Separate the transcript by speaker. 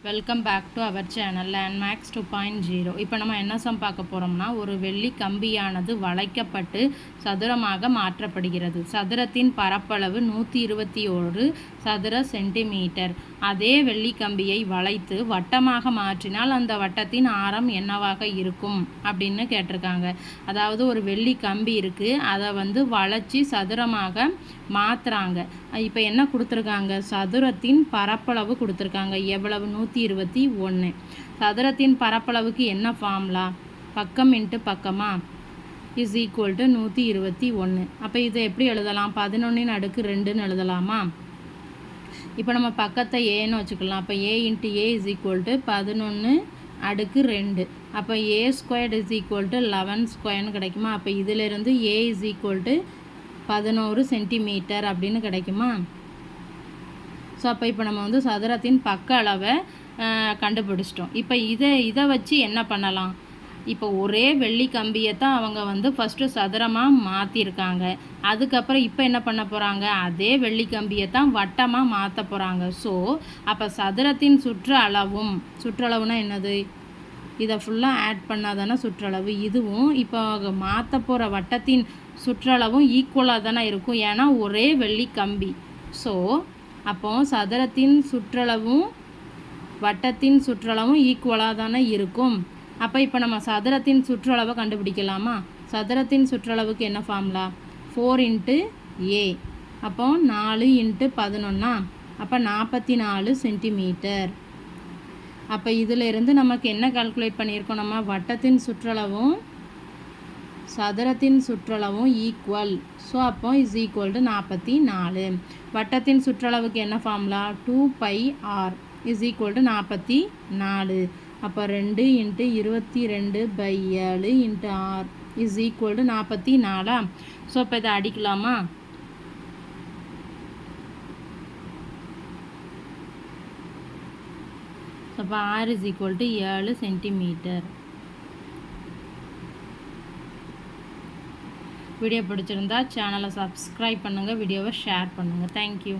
Speaker 1: Welcome back to our channel Landmax 2.0. இப்போ நம்ம என்ன பார்க்க போகிறோம்னா, ஒரு வெள்ளி கம்பியானது வளைக்கப்பட்டு சதுரமாக மாற்றப்படுகிறது. சதுரத்தின் பரப்பளவு 121 சதுர சென்டிமீட்டர். அதே வெள்ளி கம்பியை வளைத்து வட்டமாக மாற்றினால் அந்த வட்டத்தின் ஆரம் என்னவாக இருக்கும் அப்படின்னு கேட்டிருக்காங்க. அதாவது ஒரு வெள்ளி கம்பி இருக்குது, அதை வளைச்சி சதுரமாக மாற்றுறாங்க. இப்போ என்ன கொடுத்துருக்காங்க, சதுரத்தின் பரப்பளவு கொடுத்துருக்காங்க. எவ்வளவு? 121. சதுரத்தின் பரப்பளவுக்கு என்ன ஃபார்முலா? பக்கம் இன்ட்டு பக்கமா இஸ் ஈக்குவல் டு 121. அப்போ இதை எப்படி எழுதலாம்? 11/2 எழுதலாமா? இப்போ நம்ம பக்கத்தை ஏன்னு வச்சுக்கலாம். அப்போ A into A is equal to 11/2. அப்போ A squared is equal to 11 ஸ்கொயர்னு கிடைக்குமா? அப்போ இதிலிருந்து A is equal to 11 centimetre அப்படின்னு கிடைக்குமா? ஸோ அப்போ இப்போ நம்ம சதுரத்தின் பக்க அளவை கண்டுபிடிச்சிட்டோம். இப்போ இதை வச்சு என்ன பண்ணலாம்? இப்போ ஒரே வெள்ளி கம்பியை தான் அவங்க ஃபஸ்ட்டு சதுரமாக மாற்றிருக்காங்க. அதுக்கப்புறம் இப்போ என்ன பண்ண போகிறாங்க? அதே வெள்ளி கம்பியை தான் வட்டமாக மாற்ற போகிறாங்க. ஸோ அப்போ சதுரத்தின் சுற்றளவுனா என்னது? இதை ஃபுல்லாக ஆட் பண்ணால் தானே சுற்றளவு. இதுவும் இப்போ மாற்ற போகிற வட்டத்தின் சுற்றளவும் ஈக்குவலாக தானே இருக்கும், ஏன்னா ஒரே வெள்ளி கம்பி. ஸோ அப்போது சதுரத்தின் சுற்றளவும் வட்டத்தின் சுற்றளவும் ஈக்குவலாக தானே இருக்கும். அப்போ இப்போ நம்ம சதுரத்தின் சுற்றளவை கண்டுபிடிக்கலாமா? சதுரத்தின் சுற்றளவுக்கு என்ன ஃபார்முலா? 4 × A. அப்போ 4 × 11. அப்போ 44 சென்டிமீட்டர். அப்போ இதிலிருந்து நமக்கு என்ன கால்குலேட் பண்ணியிருக்கோம்? நம்ம வட்டத்தின் சுற்றளவும் சதுரத்தின் சுற்றளவும் ஈக்குவல். ஸோ அப்போ இஸ் ஈக்குவல் டு 44. வட்டத்தின் சுற்றளவுக்கு என்ன formula? 2πr is equal to 44. அப்போ 2 × 22/7 × r is equal to 44. So இப்போ இதை அடிக்கலாமா? அப்போ r is equal to 7 centimetre. Video பிடிச்சிருந்தா சேனலை சப்ஸ்கிரைப் பண்ணுங்கள், வீடியோவை ஷேர் பண்ணுங்கள். தேங்க்யூ.